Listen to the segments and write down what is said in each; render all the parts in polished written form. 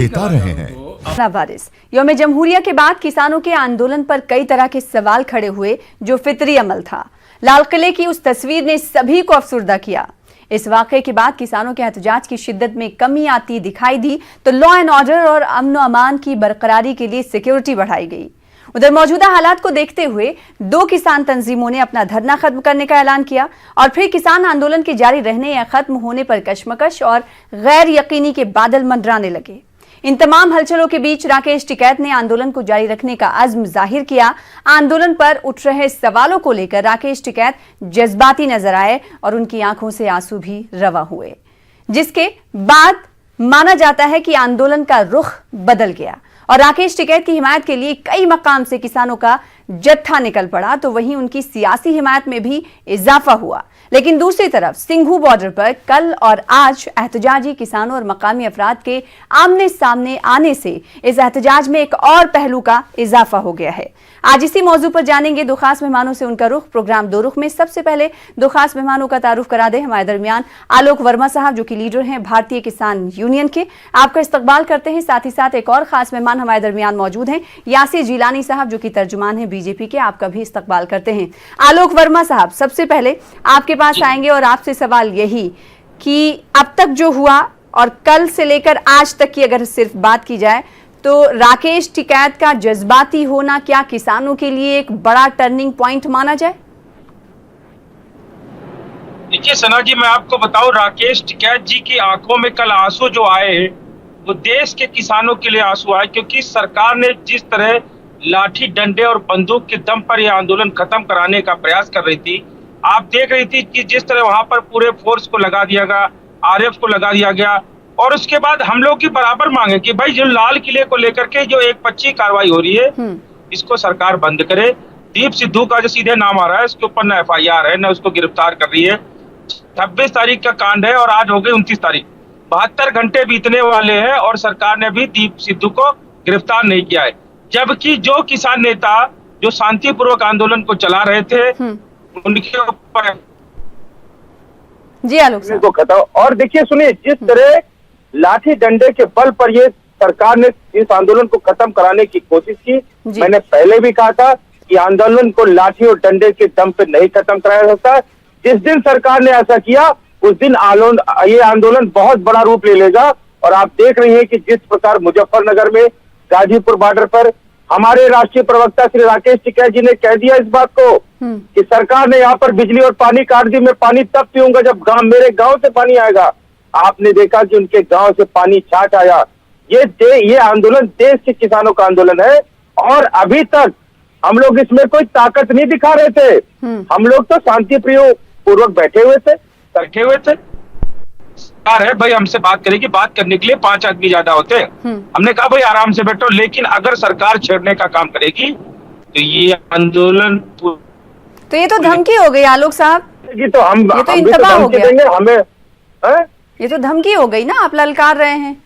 देता रहे हैं। वारिस यौम जमहूरिया के बाद किसानों के आंदोलन पर कई तरह के सवाल खड़े हुए जो फितरी अमल था। लाल किले की उस तस्वीर ने सभी को अफसुर्दा किया। इस वाकये के बाद किसानों के एहतजाज की शिद्दत में कमी आती दिखाई दी तो लॉ एंड ऑर्डर और अमन व अमान की बरकरारी के लिए सिक्योरिटी बढ़ाई गई। उधर मौजूदा हालात को देखते हुए 2 किसान तंजीमों ने अपना धरना खत्म करने का ऐलान किया और फिर किसान आंदोलन के जारी रहने या खत्म होने पर कशमकश और गैर यकीनी के बादल मंडराने लगे। इन तमाम हलचलों के बीच राकेश टिकैत ने आंदोलन को जारी रखने का अज़्म जाहिर किया। आंदोलन पर उठ रहे सवालों को लेकर राकेश टिकैत जज्बाती नजर आए और उनकी आंखों से आंसू भी रवा हुए, जिसके बाद माना जाता है कि आंदोलन का रुख बदल गया और राकेश टिकैत की हिमायत के लिए कई मकाम से किसानों का जत्था निकल पड़ा तो वहीं उनकी सियासी हिमायत में भी इजाफा हुआ। लेकिन दूसरी तरफ सिंघू बॉर्डर पर कल और आज एहतजाजी किसानों और मकामी अफराद के आमने सामने आने से इस एहतजाज में एक और पहलू का इजाफा हो गया है। आज इसी मौजू पर जानेंगे 2 खास मेहमानों से उनका रुख। प्रोग्राम 2 रुख में सबसे पहले 2 खास मेहमानों का तारुफ करा दे। हमारे दरमियान आलोक वर्मा साहब जो कि लीडर हैं भारतीय किसान यूनियन के, आपका इस्तकबाल करते हैं। साथ ही साथ एक और खास मेहमान हमारे दरमियान मौजूद हैं, यासिर जिलानी साहब जो कि तर्जुमान हैं बीजेपी के, आपका भी इस्तकबाल करते हैं। आलोक वर्मा साहब, सबसे पहले आपके पास आएंगे और आपसे सवाल यही कि अब तक जो हुआ और कल से लेकर आज तक की अगर सिर्फ बात की जाए तो राकेश टिकैत का जज्बाती होना क्या किसानों के लिए एक बड़ा टर्निंग पॉइंट माना जाए? देखिए सना जी, मैं आपको बताऊं, राकेश टिकैत जी की आंखों में कल आंसू जो आए वो देश के किसानों के लिए आंसू आए, क्योंकि सरकार ने जिस तरह लाठी डंडे और बंदूक के दम पर यह आंदोलन खत्म कराने का प्रयास कर रही थी। आप देख रही थी कि जिस तरह वहां पर पूरे फोर्स को लगा दिया गया, आरएफ को लगा दिया गया, और उसके बाद हम लोग की बराबर मांगे कि भाई जो लाल किले को लेकर के जो 125 कार्रवाई हो रही है इसको सरकार बंद करे। दीप सिद्धू का जो सीधे नाम आ रहा है उसके ऊपर न FIR है, न उसको गिरफ्तार कर रही है। 26 तारीख का कांड है और आज हो गई 29 तारीख, 72 घंटे बीतने वाले हैं और सरकार ने भी दीप सिद्धू को गिरफ्तार नहीं किया है। जबकि जो किसान नेता जो शांतिपूर्वक आंदोलन को चला रहे थे उनके ऊपर जी आलोक साहब को खत्म। और देखिए सुनिए, जिस तरह लाठी डंडे के बल पर ये सरकार ने इस आंदोलन को खत्म कराने की कोशिश की, मैंने पहले भी कहा था कि आंदोलन को लाठी और डंडे के दम पे नहीं खत्म कराया जा सकता। जिस दिन सरकार ने ऐसा किया उस दिन ये आंदोलन बहुत बड़ा रूप ले लेगा। और आप देख रहे हैं कि जिस प्रकार मुजफ्फरनगर में गाजीपुर बॉर्डर पर हमारे राष्ट्रीय प्रवक्ता श्री राकेश टिकैत जी ने कह दिया इस बात को कि सरकार ने यहाँ पर बिजली और पानी काट दी। मैं पानी तब पीऊंगा जब मेरे गांव से पानी आएगा। आपने देखा कि उनके गांव से पानी छाट आया। ये आंदोलन देश के किसानों का आंदोलन है और अभी तक हम लोग इसमें कोई ताकत नहीं दिखा रहे थे। हम लोग तो शांति पूर्वक बैठे हुए थे। सरकार है भाई, हमसे बात करेगी, बात करने के लिए 5 आदमी ज्यादा होते हैं। हमने कहा भाई आराम से बैठो, लेकिन अगर सरकार छेड़ने का काम करेगी तो ये आंदोलन तो ये तो धमकी हो गई आलोक साहब। ये तो हम तो इंतबा हो गया, हमें ये तो धमकी हो गई ना, आप ललकार रहे हैं।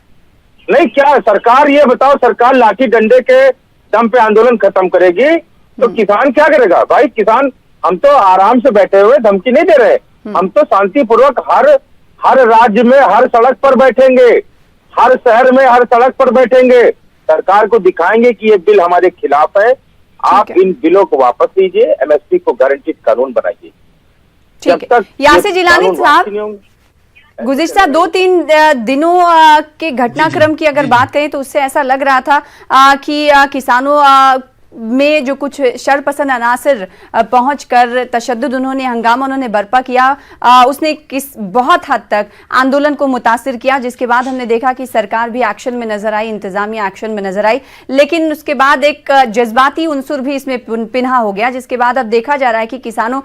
नहीं, क्या सरकार, ये बताओ, सरकार लाठी डंडे के दम पे आंदोलन खत्म करेगी तो किसान क्या करेगा? भाई किसान, हम तो आराम से बैठे हुए, धमकी नहीं दे रहे। हम तो शांतिपूर्वक हर राज्य में हर सड़क पर बैठेंगे, हर शहर में हर सड़क पर बैठेंगे, सरकार को दिखाएंगे कि ये बिल हमारे खिलाफ है। आप इन बिलों को वापस लीजिए, MSP को गारंटीड कानून बनाइए। जब तक यासिर जिलानी साहब, गुज़िश्ता 2-3 दिनों के घटनाक्रम की अगर बात करें तो उससे ऐसा लग रहा था कि किसानों में जो कुछ शरपसंद अनासिर पहुंचकर तशद्दुद उन्होंने हंगामा उन्होंने बर्पा किया, उसने बहुत हद तक आंदोलन को मुतासिर किया, जिसके बाद हमने देखा कि सरकार भी एक्शन में नजर आई, इंतजामिया एक्शन में नजर आई, लेकिन उसके बाद एक जज्बाती उनसुर भी इसमें पिन्हा हो गया, जिसके बाद अब देखा जा रहा है कि किसानों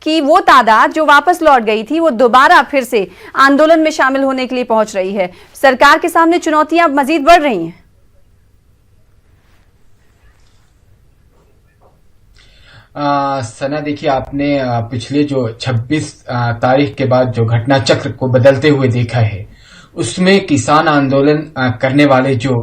कि वो तादाद जो वापस लौट गई थी वो दोबारा फिर से आंदोलन में शामिल होने के लिए पहुंच रही है। सरकार के सामने चुनौतियां अब मजीद बढ़ रही हैं। सना, देखिए आपने पिछले जो 26 तारीख के बाद जो घटना चक्र को बदलते हुए देखा है, उसमें किसान आंदोलन करने वाले जो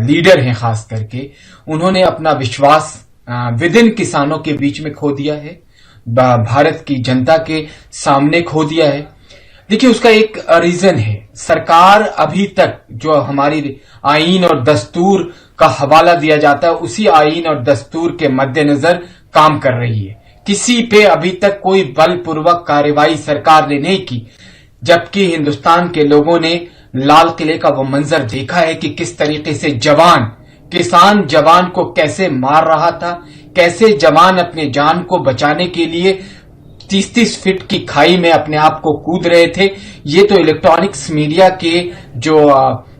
लीडर हैं खास करके, उन्होंने अपना विश्वास विद इन किसानों के बीच में खो दिया है, भारत की जनता के सामने खो दिया है। देखिए, उसका एक रीजन है। सरकार अभी तक जो हमारी आईन और दस्तूर का हवाला दिया जाता है, उसी आईन और दस्तूर के मद्देनजर काम कर रही है। किसी पे अभी तक कोई बलपूर्वक कार्रवाई सरकार ने नहीं की, जबकि हिंदुस्तान के लोगों ने लाल किले का वो मंजर देखा है कि किस तरीके से किसान जवान को कैसे मार रहा था, कैसे जवान अपने जान को बचाने के लिए 30-30 फीट की खाई में अपने आप को कूद रहे थे। ये तो इलेक्ट्रॉनिक्स मीडिया के जो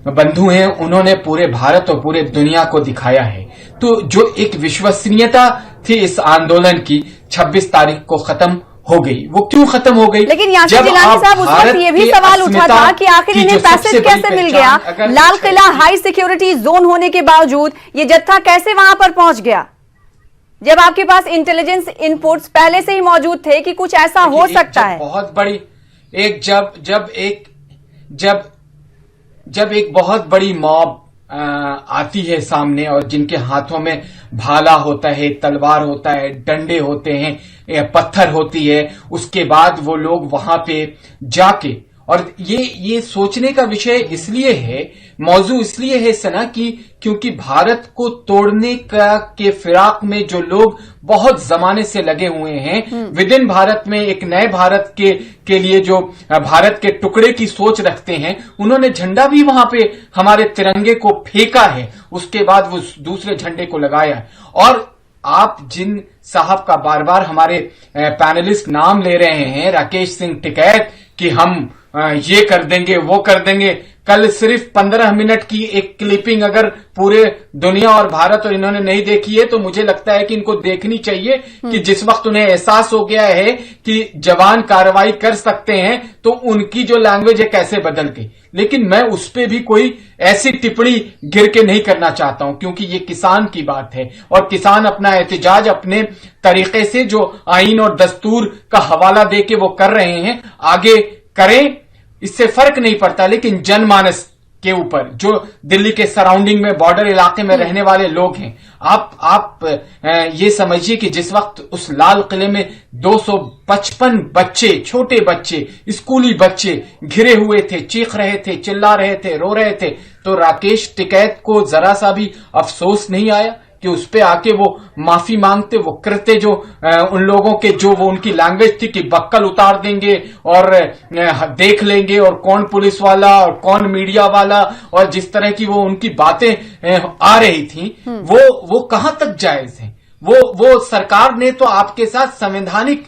बंधु हैं, उन्होंने पूरे भारत और पूरे दुनिया को दिखाया है। तो जो एक विश्वसनीयता थी इस आंदोलन की, 26 तारीख को खत्म हो गई। वो क्यों खत्म हो गई? लेकिन यासिर जिलानी साहब, उस वक्त ये भी सवाल उठा था कि आखिर इन्हें पैसेज कैसे मिल गया? Lal Qila high security zone होने के बावजूद ये जत्था कैसे वहां पर पहुंच गया, जब आपके पास इंटेलिजेंस इनपुट्स पहले से ही मौजूद थे कि कुछ ऐसा हो सकता है? बहुत बड़ी जब एक बहुत बड़ी मॉब आती है सामने, और जिनके हाथों में भाला होता है, तलवार होता है, डंडे होते हैं, पत्थर होती है, उसके बाद वो लोग वहां पे जाके, और ये सोचने का विषय इसलिए है, मौजू इसलिए है सना कि क्योंकि भारत को तोड़ने के फिराक में जो लोग बहुत जमाने से लगे हुए हैं, विद इन भारत में एक नए भारत के लिए जो भारत के टुकड़े की सोच रखते हैं, उन्होंने झंडा भी वहां पे हमारे तिरंगे को फेंका है, उसके बाद वो दूसरे झंडे को लगाया है। और आप जिन साहब का बार बार हमारे पैनलिस्ट नाम ले रहे हैं, राकेश सिंह टिकैत, कि हम ये कर देंगे वो कर देंगे, कल सिर्फ 15 मिनट की एक क्लिपिंग अगर पूरे दुनिया और भारत और इन्होंने नहीं देखी है, तो मुझे लगता है कि इनको देखनी चाहिए कि जिस वक्त उन्हें एहसास हो गया है कि जवान कार्रवाई कर सकते हैं, तो उनकी जो लैंग्वेज है कैसे बदल गई। लेकिन मैं उस पर भी कोई ऐसी टिप्पणी गिर के नहीं करना चाहता हूं, क्योंकि ये किसान की बात है और किसान अपना एहतजाज अपने तरीके से जो आईन और दस्तूर का हवाला दे के वो कर रहे हैं, आगे करें, इससे फर्क नहीं पड़ता। लेकिन जनमानस के ऊपर जो दिल्ली के सराउंडिंग में बॉर्डर इलाके में रहने वाले लोग हैं, आप ये समझिए कि जिस वक्त उस लाल किले में 255 बच्चे, छोटे बच्चे, स्कूली बच्चे घिरे हुए थे, चीख रहे थे, चिल्ला रहे थे, रो रहे थे, तो राकेश टिकैत को जरा सा भी अफसोस नहीं आया कि उस पे आके वो माफी मांगते, वो करते जो उन लोगों के जो वो उनकी लैंग्वेज थी कि बक्कल उतार देंगे और देख लेंगे, और कौन पुलिस वाला और कौन मीडिया वाला, और जिस तरह की वो उनकी बातें आ रही थी, वो कहां तक जायज है? वो सरकार ने तो आपके साथ संवैधानिक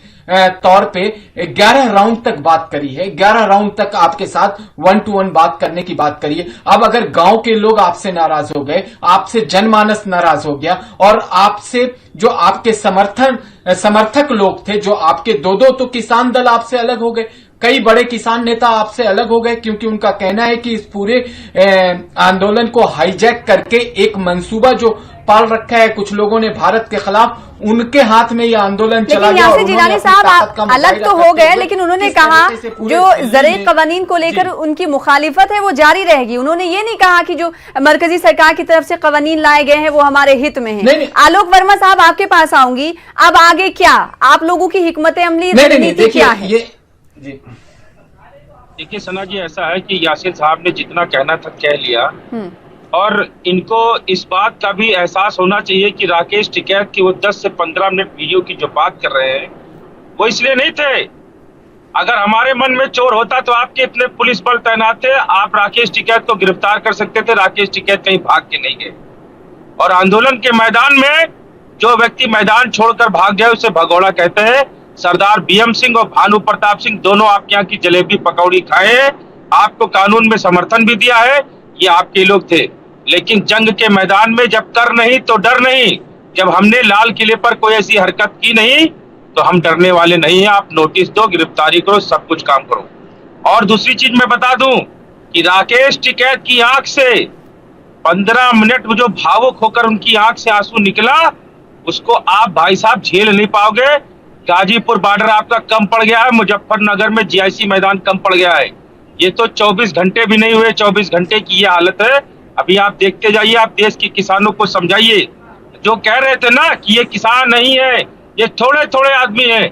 तौर पे 11 राउंड तक बात करी है, 11 राउंड तक आपके साथ 1-to-1 बात करने की बात करी है। अब अगर गांव के लोग आपसे नाराज हो गए, आपसे जनमानस नाराज हो गया, और आपसे जो आपके समर्थक लोग थे, जो आपके दो तो किसान दल आपसे अलग हो गए, कई बड़े किसान नेता आपसे अलग हो गए, क्योंकि उनका कहना है कि इस पूरे आंदोलन को हाईजैक करके एक मंसूबा जो पाल रखा है कुछ लोगों ने भारत के खिलाफ, उनके हाथ में ये आंदोलन चला गया। यासिर जिलानी साहब, आप अलग तो हो गए, लेकिन उन्होंने कहा जो ज़राई कवानीन को लेकर उनकी मुखालिफत है वो जारी रहेगी। उन्होंने ये नहीं कहा कि जो मरकजी सरकार की तरफ से कवानीन लाए गए हैं वो हमारे हित में है। आलोक वर्मा साहब, आपके पास आऊंगी, अब आगे क्या आप लोगों की हिकमत अमली रणनीति क्या है? देखिए सना जी, ऐसा है कि यासिर साहब ने जितना कहना था कह लिया, और इनको इस बात का भी एहसास होना चाहिए कि राकेश टिकैत की वो 10 से 15 मिनट वीडियो की जो बात कर रहे हैं वो इसलिए नहीं थे। अगर हमारे मन में चोर होता तो आपके इतने पुलिस बल तैनात थे, आप राकेश टिकैत को गिरफ्तार कर सकते थे। राकेश टिकैत कहीं भाग के नहीं गए, और आंदोलन के मैदान में जो व्यक्ति मैदान छोड़कर भाग जाए उसे भगोड़ा कहते हैं। सरदार BM सिंह और भानु प्रताप सिंह दोनों आपके यहाँ की जलेबी पकौड़ी खाए हैं, आपको कानून में समर्थन भी दिया है, ये आपके लोग थे। लेकिन जंग के मैदान में जब कर नहीं तो डर नहीं, जब हमने लाल किले पर कोई ऐसी हरकत की नहीं तो हम डरने वाले नहीं हैं। आप नोटिस दो, गिरफ्तारी करो, सब कुछ काम करो। और दूसरी चीज मैं बता दूं कि राकेश टिकैत की आंख से 15 मिनट जो भावुक होकर उनकी आंख से आंसू निकला, उसको आप भाई साहब झेल नहीं पाओगे। गाजीपुर बॉर्डर आपका कम पड़ गया है, मुजफ्फरनगर में GIC मैदान कम पड़ गया है। ये तो 24 घंटे भी नहीं हुए, 24 घंटे की ये हालत है। अभी आप देखते जाइए, आप देश के किसानों को समझाइए। जो कह रहे थे ना कि ये किसान नहीं है, ये थोड़े थोड़े आदमी हैं,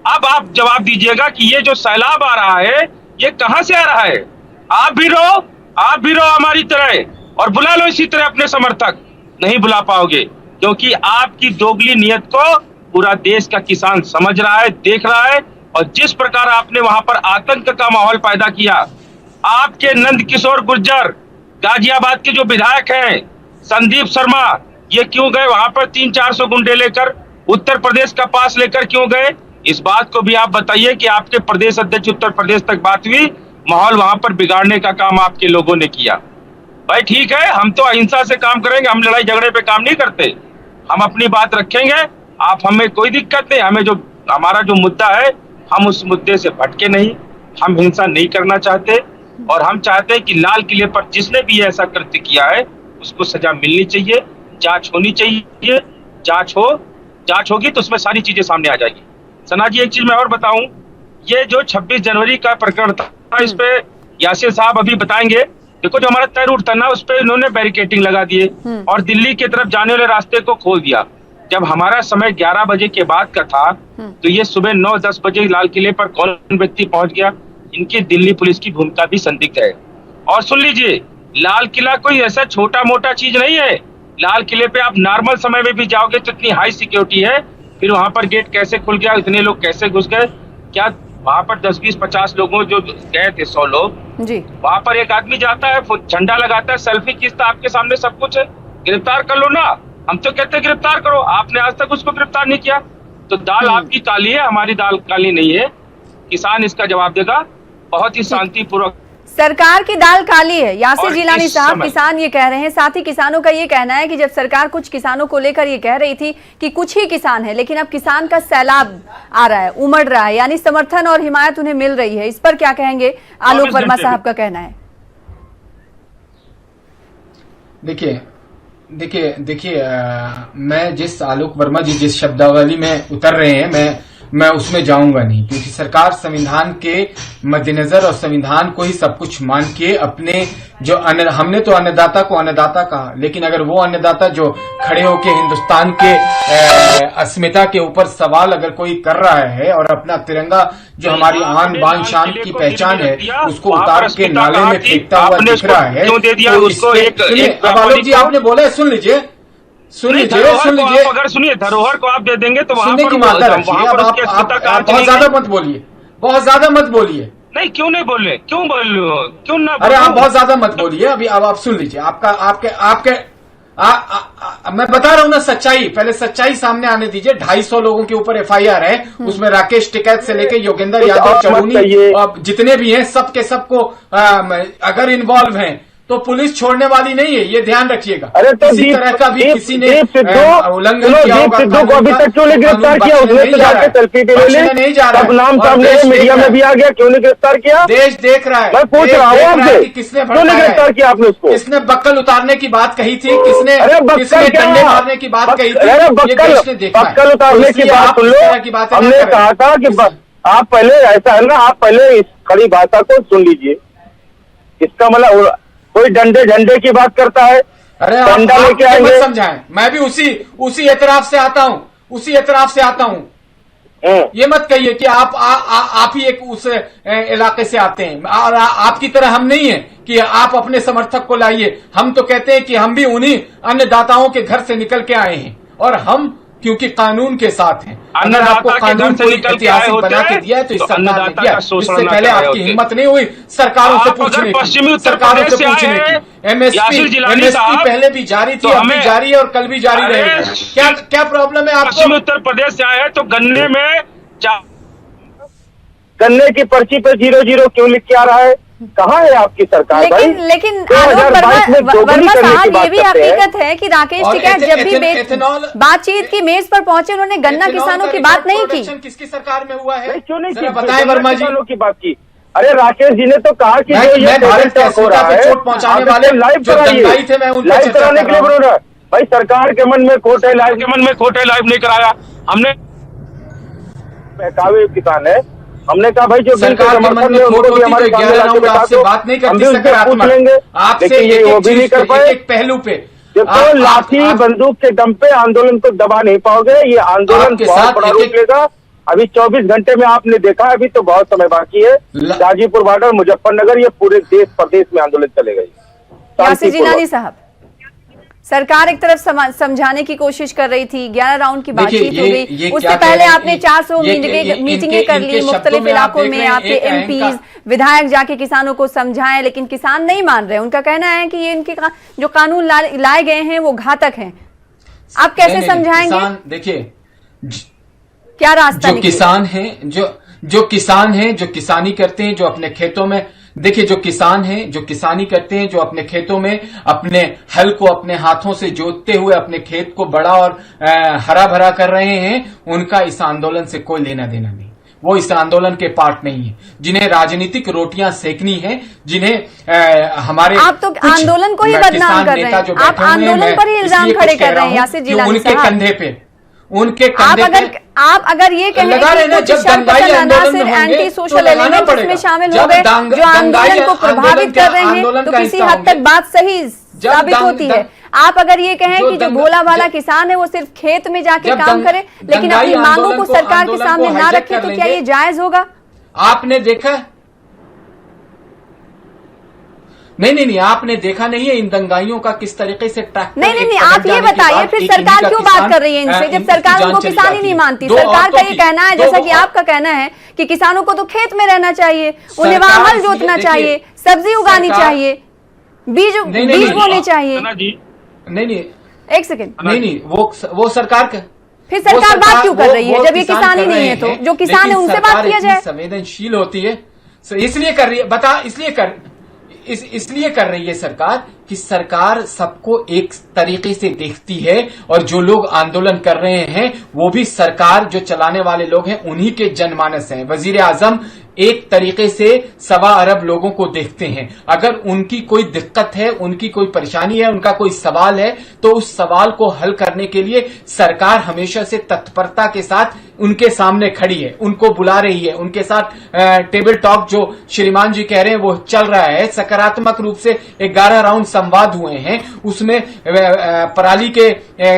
अब आप जवाब दीजिएगा कि ये जो सैलाब आ रहा है ये कहां से आ रहा है? आप भी रहो हमारी तरह और बुला लो इसी तरह अपने समर्थक। नहीं बुला पाओगे, क्योंकि आपकी दोगली नियत को पूरा देश का किसान समझ रहा है, देख रहा है। और जिस प्रकार आपने वहां पर आतंक का माहौल पैदा किया, आपके नंद किशोर गुर्जर गाजियाबाद के जो विधायक हैं, संदीप शर्मा, ये क्यों गए वहां पर 300-400 गुंडे लेकर, उत्तर प्रदेश का पास लेकर क्यों गए? इस बात को भी आप बताइए कि आपके प्रदेश अध्यक्ष उत्तर प्रदेश तक बात हुई, माहौल वहां पर बिगाड़ने का काम आपके लोगों ने किया। भाई ठीक है, हम तो अहिंसा से काम करेंगे, हम लड़ाई झगड़े पे काम नहीं करते, हम अपनी बात रखेंगे। आप हमें कोई दिक्कत नहीं, हमें जो हमारा जो मुद्दा है, हम उस मुद्दे से भटके नहीं, हम हिंसा नहीं करना चाहते और हम चाहते हैं कि लाल किले पर जिसने भी ऐसा कृत्य किया है उसको सजा मिलनी चाहिए, जांच होनी चाहिए। जांच होगी तो उसमें सारी चीजें सामने आ जाएगी। सना जी, एक चीज मैं और बताऊं, ये जो 26 जनवरी का प्रकरण था, इस पे यासिर साहब अभी बताएंगे। देखो, जो हमारा तय रूट था ना, उस पे इन्होंने बैरिकेटिंग लगा दिए और दिल्ली की तरफ जाने वाले रास्ते को खोल दिया। जब हमारा समय 11 बजे के बाद का था, तो ये सुबह 9-10 बजे लाल किले पर कौन व्यक्ति पहुंच गया? इनकी दिल्ली पुलिस की भूमिका भी संदिग्ध है। और सुन लीजिए, लाल किला कोई ऐसा छोटा मोटा चीज नहीं है। लाल किले पे आप नॉर्मल समय में भी जाओगे तो इतनी हाई सिक्योरिटी है, फिर वहां पर गेट कैसे खुल गया, इतने लोग कैसे घुस गए? क्या वहां पर 10-20-50 लोगों जो गए थे, 100 लोग जी, वहां पर एक आदमी जाता है, झंडा लगाता है, सेल्फी खींचता, आपके सामने सब कुछ है, गिरफ्तार कर लो ना। हम तो कहते हैं गिरफ्तार करो, आपने आज तक उसको गिरफ्तार नहीं किया। तो दाल आपकी काली है, हमारी दाल काली नहीं है। किसान इसका जवाब देगा बहुत ही शांतिपूर्वक। सरकार की दाल काली है, यासिर जिलानी साहब, किसान ये कह रहे हैं। साथ ही किसानों का ये कहना है कि जब सरकार कुछ किसानों को लेकर ये कह रही थी कि कुछ ही किसान है, लेकिन अब किसान का सैलाब आ रहा है, उमड़ रहा है, यानी समर्थन और हिमायत उन्हें मिल रही है। इस पर क्या कहेंगे? आलोक वर्मा साहब का कहना है। देखिए, मैं जिस आलोक वर्मा जी जिस शब्दावली में उतर रहे हैं, मैं उसमें जाऊंगा नहीं, क्योंकि सरकार संविधान के मद्देनजर और संविधान को ही सब कुछ मान के अपने जो हमने तो अन्नदाता को अन्नदाता कहा, लेकिन अगर वो अन्नदाता जो खड़े होके हिंदुस्तान के अस्मिता के ऊपर सवाल अगर कोई कर रहा है और अपना तिरंगा जो हमारी आन बान शान की पहचान है उसको उतार के नाले में फेंकता हुआ दिख रहा है, तो अब आलोक जी आपने बोला है, सुन लीजिए, अगर सुनिए, धरोहर को आप दे देंगे तो सुनने की मात्रा रखिए। अब आप बहुत ज्यादा मत बोलिए, नहीं क्यों नहीं बोल रहे, क्यों ना? अरे आप बहुत ज्यादा मत बोलिए। अभी अब आप सुन लीजिए, आपके मैं बता रहा हूं ना सच्चाई, पहले सच्चाई सामने आने दीजिए। 250 लोगों के ऊपर FIR है, उसमें राकेश टिकैत से लेके योगेंद्र यादव, चढ़ूनी और जितने भी हैं सबके सबको अगर इन्वॉल्व हैं तो पुलिस छोड़ने वाली नहीं है, ये ध्यान रखिएगा। अरे तो किसी तरह का भी किसी ने उल्लंघन किया होगा, सिद्धू को अभी तक क्यों नहीं गिरफ्तार किया? उसने तो जाके सेल्फी भी ले ली, नहीं जा रहा, अब नाम सामने मीडिया में भी आ गया, क्यों नहीं गिरफ्तार किया? देश देख रहा है। मैं पूछ रहा हूँ आपसे, किसने क्यों नहीं गिरफ्तार किया आपने उसको? किसने बक्कल उतारने की बात कही थी, किसने डंडे मारने की बात कही थी? बक्कल उतारने की बात सुन लो। हमने कहा था कि आप पहले, ऐसा है ना, आप पहले इस खड़ी भाषा को सुन लीजिए। इसका मतलब कोई डंडे झंडे की बात करता है, अरे डंडा लेके आएंगे, समझाएं। मैं भी उसी एतराफ से आता हूँ, ये मत कहिए कि आप ही एक उस इलाके से आते हैं और आपकी तरह हम नहीं है कि आप अपने समर्थक को लाइए। हम तो कहते हैं कि हम भी उन्हीं अन्नदाताओं के घर से निकल के आए हैं और हम क्योंकि कानून के साथ हैं। अगर आपको कानून को ऐतिहासिक बना के दिया है तो इस सरकार ने दिया। इससे पहले आपकी हिम्मत नहीं हुई सरकारों से पूछने की। MSP पहले भी जारी थी, अब भी जारी है और कल भी जारी रहेगा। क्या प्रॉब्लम है आपको? पश्चिमी उत्तर प्रदेश से आए हैं तो गन्ने की पर्ची पे 0-0 क्यों लिख के आ रहा है? कहाँ है आपकी सरकार? लेकिन आलोक वर्मा साहब, ये भी हकीकत है कि राकेश टिकैत जब भी बातचीत की मेज पर पहुंचे उन्होंने गन्ना किसानों की बात नहीं की। किसकी सरकार में हुआ है? क्यों नहीं बताएं वर्मा जी की बात की। अरे राकेश जी ने तो कहा कि मैं भारत के अस्मिता पे चोट पहुंचाने वाले लाइव दंगाई थे, मैं उनसे लाइव कराने के लिए बोल रहा है। भाई सरकार के मन में खोट है, लाइव के मन में खोट है, लाइव नहीं कराया हमने। बहकावे किसान है, हमने कहा भाई जो सरकार के मन में खोट होती तो 11 राउंड आपसे बात नहीं करती सकारात्मक, आपसे वो भी नहीं कर पाए। एक पहलू पे देखो, लाठी बंदूक के दम पे आंदोलन को दबा नहीं पाओगे। ये आंदोलन बहुत बड़ा रूप लेगा अभी 24 घंटे में आपने देखा, अभी तो बहुत समय बाकी है। गाजीपुर बॉर्डर, मुजफ्फरनगर, ये पूरे देश प्रदेश में आंदोलन चलेगा। यासिर जिलानी साहब, सरकार एक तरफ समझाने की कोशिश कर रही थी, 11 राउंड की बातचीत हो गई, उससे पहले आपने 400 मीटिंगें कर ली, मुख्तलिफ इलाकों में आपके एमपीज विधायक जाके किसानों को समझाएं, लेकिन किसान नहीं मान रहे। उनका कहना है कि ये इनके जो कानून लाए गए हैं वो घातक हैं। आप कैसे समझाएंगे? देखिए, क्या रास्ता जो किसान हैं, जो किसान हैं, जो किसानी करते हैं, जो अपने खेतों में, देखिए जो किसान हैं, जो किसानी करते हैं, जो अपने खेतों में अपने हल को अपने हाथों से जोतते हुए अपने खेत को बड़ा और हरा भरा कर रहे हैं, उनका इस आंदोलन से कोई लेना देना नहीं। वो इस आंदोलन के पार्ट नहीं है। जिन्हें राजनीतिक रोटियां सेकनी है, जिन्हें हमारे आप तो आंदोलन को ही बदनाम कर रहे हैं, आप आंदोलन पर ही इल्जाम खड़े कर रहे हैं यासिर जिलानी साहब। उनके कंधे पे, उनके कंधे पे आप अगर ये कहें कि एंटी सोशल एलिमेंट इसमें शामिल हो गए जो आंदोलन को प्रभावित कर रहे हैं, तो किसी हद तक बात सही साबित होती है। आप अगर ये कहें कि जो भोला वाला किसान है वो सिर्फ खेत में जाके काम करे लेकिन अपनी मांगों को सरकार के सामने ना रखे, तो क्या ये जायज होगा? आपने देखा नहीं, आपने देखा नहीं है इन दंगाइयों का किस तरीके से ट्रैक्टर। नहीं, आप ये बताइए फिर सरकार क्यों बात कर रही है इनसे, जब सरकार उनको किसानी नहीं मानती। सरकार का ये कहना है, जैसा कि आपका कहना है, कि किसानों को तो खेत में रहना चाहिए, उन्हें वहां हल जोतना चाहिए, सब्जी उगानी चाहिए, बीज बोने चाहिए। नहीं, एक सेकेंड, नहीं, वो सरकार का, फिर सरकार बात क्यों कर रही है जब ये किसानी नहीं है? तो जो किसान है उनसे बात किया जाए। संवेदनशील होती है, इसलिए कर रही है, इसलिए कर रही है सरकार कि सरकार सबको एक तरीके से देखती है, और जो लोग आंदोलन कर रहे हैं वो भी सरकार जो चलाने वाले लोग हैं उन्हीं के जनमानस हैं। वजीर आजम एक तरीके से 1.25 अरब लोगों को देखते हैं। अगर उनकी कोई दिक्कत है, उनकी कोई परेशानी है, उनका कोई सवाल है, तो उस सवाल को हल करने के लिए सरकार हमेशा से तत्परता के साथ उनके सामने खड़ी है, उनको बुला रही है, उनके साथ टेबल टॉक जो श्रीमान जी कह रहे हैं वो चल रहा है। सकारात्मक रूप से 11 राउंड संवाद हुए हैं, उसमें पराली के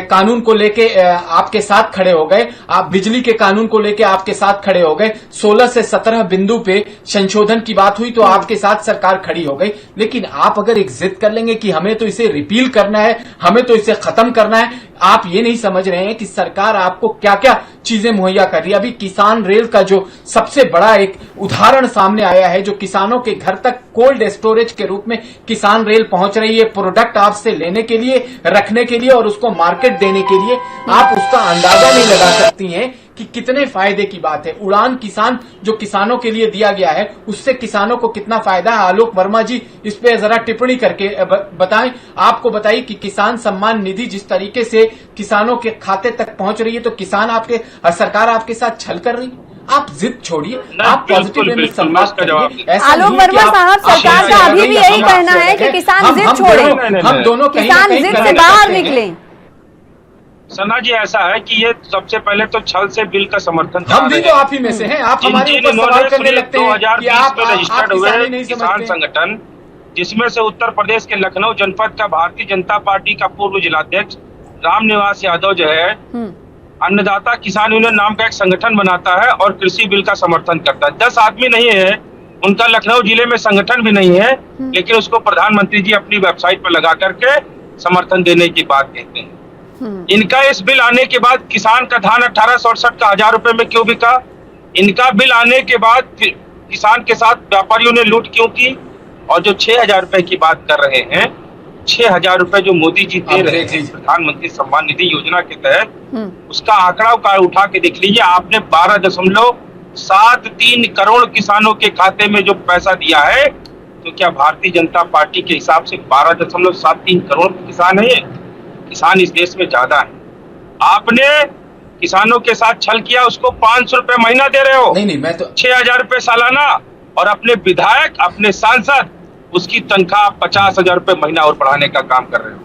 कानून को लेके आपके साथ खड़े हो गए, आप बिजली के कानून को लेके आपके साथ खड़े हो गए, 16 से 17 बिंदु पे संशोधन की बात हुई तो आपके साथ सरकार खड़ी हो गई। लेकिन आप अगर एक जिद कर लेंगे कि हमें तो इसे रिपील करना है, हमें तो इसे खत्म करना है, आप ये नहीं समझ रहे हैं कि सरकार आपको क्या क्या चीजें मुहैया कर रही है। अभी किसान रेल का जो सबसे बड़ा एक उदाहरण सामने आया है, जो किसानों के घर तक कोल्ड स्टोरेज के रूप में किसान रेल पहुंच रही है, प्रोडक्ट आपसे लेने के लिए, रखने के लिए और उसको मार्केट देने के लिए। आप उसका अंदाजा नहीं लगा सकती हैं कि कितने फायदे की बात है। उड़ान किसान जो किसानों के लिए दिया गया है, उससे किसानों को कितना फायदा है। आलोक वर्मा जी इस पे जरा टिप्पणी करके बताएं। आपको बताइए कि किसान सम्मान निधि जिस तरीके से किसानों के खाते तक पहुंच रही है, तो किसान आपके, सरकार आपके साथ छल कर रही है। आप जिद छोड़िए, आप पॉजिटिव वे में संवाद करिए। आलोक वर्मा साहब, सरकार का अभी भी यही कहना है कि किसान जिद छोड़े, हम दोनों किसान जिद से बाहर निकले। सना जी, ऐसा है कि ये सबसे पहले तो छल से बिल का समर्थन, हम भी तो आप ही में से हैं। आप हमारे ऊपर सवाल करने लगते हैं कि आप रजिस्टर्ड हुए किसान संगठन, जिसमें से उत्तर प्रदेश के लखनऊ जनपद का भारतीय जनता पार्टी का पूर्व जिलाध्यक्ष रामनिवास यादव जो है अन्नदाता किसान यूनियन नाम का एक संगठन बनाता है और कृषि बिल का समर्थन करता है। 10 आदमी नहीं है, उनका लखनऊ जिले में संगठन भी नहीं है, लेकिन उसको प्रधानमंत्री जी अपनी वेबसाइट पर लगा करके समर्थन देने की बात कहते हैं। इनका इस बिल आने के बाद किसान का धान 1868 का 1000 रुपए में क्यों बिका? इनका बिल आने के बाद किसान के साथ व्यापारियों ने लूट क्यों की? और जो 6000 रुपए की बात कर रहे हैं, 6000 रुपए जो मोदी जी दे रहे हैं प्रधानमंत्री सम्मान निधि योजना के तहत, उसका आंकड़ा उठा के देख लीजिए। आपने 12.73 करोड़ किसानों के खाते में जो पैसा दिया है, तो क्या भारतीय जनता पार्टी के हिसाब से 12.73 करोड़ किसान है? किसान इस देश में ज्यादा है। आपने किसानों के साथ छल किया, उसको 500 रुपए महीना दे रहे हो। नहीं, मैं तो 6000 रुपए सालाना, और अपने विधायक, अपने सांसद, उसकी तनख्वाह 50,000 रुपए महीना और बढ़ाने का काम कर रहे हो।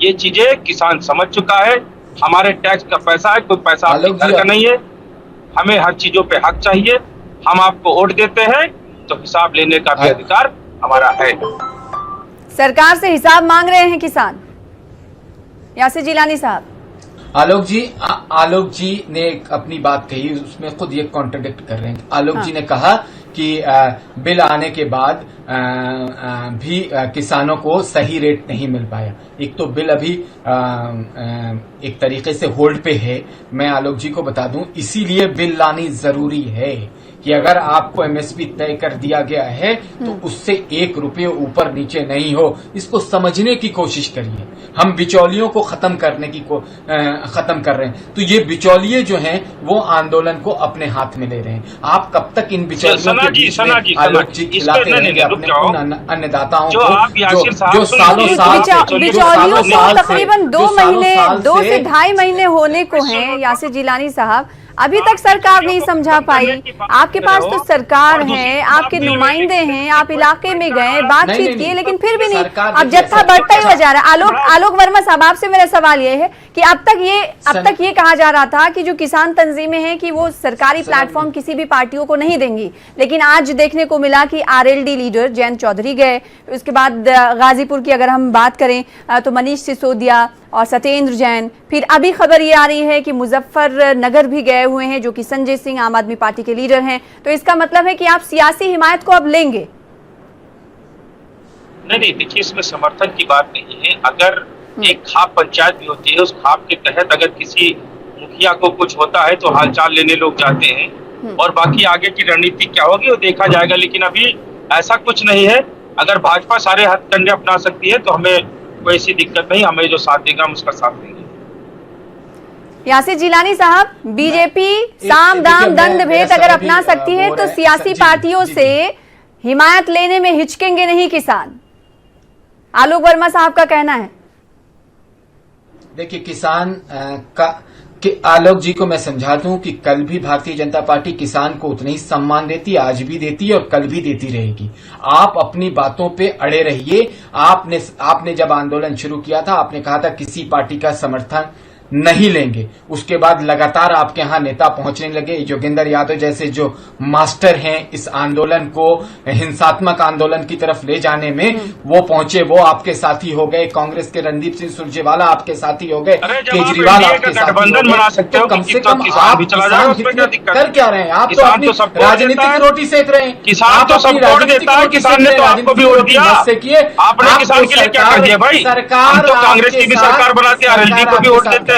ये चीजें किसान समझ चुका है। हमारे टैक्स का पैसा है, कोई पैसा आपके घर का नहीं है। हमें हर चीजों पे हक चाहिए। हम आपको वोट देते हैं तो हिसाब लेने का भी अधिकार हमारा है। सरकार से हिसाब मांग रहे हैं किसान। यासिर जिलानी साहब, आलोक जी ने एक अपनी बात कही, उसमें खुद ये कॉन्ट्रडिक्ट कर रहे हैं। आलोक जी ने कहा कि बिल आने के बाद भी किसानों को सही रेट नहीं मिल पाया। एक तो बिल अभी एक तरीके से होल्ड पे है। मैं आलोक जी को बता दूं, इसीलिए बिल लानी जरूरी है कि अगर आपको एमएसपी तय कर दिया गया है तो उससे 1 रुपये ऊपर नीचे नहीं हो। इसको समझने की कोशिश करिए। हम बिचौलियों को खत्म करने की खत्म कर रहे हैं, तो ये बिचौलिए जो हैं वो आंदोलन को अपने हाथ में ले रहे हैं। आप कब तक इन बिचौलियों के बीच में आलोक जी खिलाते रहेंगे अपने उन अन्नदाताओं को जो सालों साल बिचौलियों को तकरीबन 2 से ढाई महीने होने को हैं। यासिर जिलानी साहब, अभी तक सरकार नहीं समझा पाई। आपके पास तो सरकार है, आपके नुमाइंदे हैं, आप इलाके में गए, बातचीत किए, लेकिन फिर भी नहीं। अब जत्था बढ़ता ही जा रहा है। आलोक वर्मा साहब, आपसे मेरा सवाल ये है कि अब तक ये कहा जा रहा था कि जो किसान तंजीमें हैं कि वो सरकारी प्लेटफॉर्म किसी भी पार्टियों को नहीं देंगी, लेकिन आज देखने को मिला कि आरएलडी लीडर जयंत चौधरी गए। उसके बाद गाजीपुर की अगर हम बात करें तो मनीष सिसोदिया और सत्येंद्र जैन। फिर अभी खबर ये आ रही है कि मुजफ्फरनगर भी गए हुए हैं, जो कि संजय सिंह आम आदमी पार्टी के लीडर हैं। तो इसका मतलब है कि आप सियासी हिमायत को अब लेंगे? नहीं, देखिए, इसमें समर्थन की बात नहीं है। अगर एक खाप पंचायत भी होती है, उस खाप के तहत अगर किसी मुखिया को कुछ होता है तो हालचाल लेने लोग जाते हैं, और बाकी आगे की रणनीति क्या होगी वो देखा जाएगा। लेकिन अभी ऐसा कुछ नहीं है। अगर भाजपा सारे हथकंडे अपना सकती है तो हमें कोई ऐसी दिक्कत नहीं। हमें जो साथ देगा हम उसका साथ देंगे। यासिर जिलानी साहब, बीजेपी साम दाम दंड भेद अगर अपना सकती है तो सियासी पार्टियों से हिमायत लेने में हिचकेंगे नहीं किसान, आलोक वर्मा साहब का कहना है। देखिए, किसान कि आलोक जी को मैं समझा दूं कि कल भी भारतीय जनता पार्टी किसान को उतना ही सम्मान देती है, आज भी देती है और कल भी देती रहेगी। आप अपनी बातों पे अड़े रहिए। आपने जब आंदोलन शुरू किया था, आपने कहा था किसी पार्टी का समर्थन नहीं लेंगे। उसके बाद लगातार आपके यहां नेता पहुंचने लगे। जोगिंदर यादव जैसे जो मास्टर हैं इस आंदोलन को हिंसात्मक आंदोलन की तरफ ले जाने में, वो पहुंचे, वो आपके साथी हो गए। कांग्रेस के रणदीप सिंह सुरजेवाला आपके साथी हो गए, केजरीवाल आपके साथी हो गए। तो कम से कम आप किसान हित में कर क्या रहे हैं? आप तो अपनी राजनीतिक रोटी सेक रहे हैं। किसान तो सब वोट देता है, किसान ने तो आपको भी वोट दिया। आपने किसान के लिए क्या कर दिया भाई? सरकार तो कांग्रेस की भी सरकार बनाती है, आरएलडी को भी वोट देते हैं,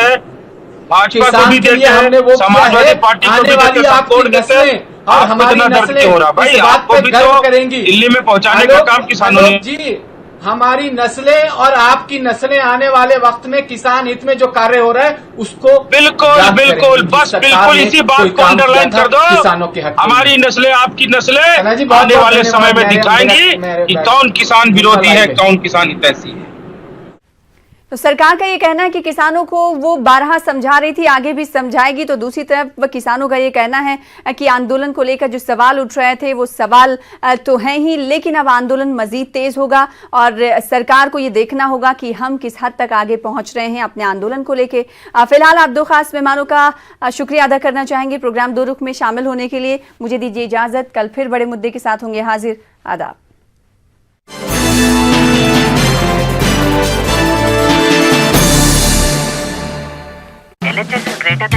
भाजपा को भी देते हैं, समाजवादी पार्टी को भी देते हैं, वोट देते हैं। और हमारी नस्लें हो रहा भाई, आपको भी तो करेंगी दिल्ली में पहुंचाने का काम किसानों ने। जी, हमारी नस्लें और आपकी नस्लें आने वाले वक्त में किसान हित में जो कार्य हो रहा है उसको बिल्कुल बस बिल्कुल इसी बात को अंडरलाइन कर दो। किसानों के हक, हमारी नस्लें आपकी नस्लें आने वाले समय में दिखाएंगी कि कौन किसान विरोधी है, कौन किसान हितैषी है। तो सरकार का ये कहना है कि किसानों को वो 12 समझा रही थी, आगे भी समझाएगी। तो दूसरी तरफ किसानों का ये कहना है कि आंदोलन को लेकर जो सवाल उठ रहे थे वो सवाल तो हैं ही, लेकिन अब आंदोलन मजीद तेज होगा और सरकार को ये देखना होगा कि हम किस हद तक आगे पहुंच रहे हैं अपने आंदोलन को लेके। फिलहाल आप 2 खास मेहमानों का शुक्रिया अदा करना चाहेंगे प्रोग्राम 2 रुख में शामिल होने के लिए। मुझे दीजिए इजाजत, कल फिर बड़े मुद्दे के साथ होंगे हाजिर। आदाब। LHS is greater than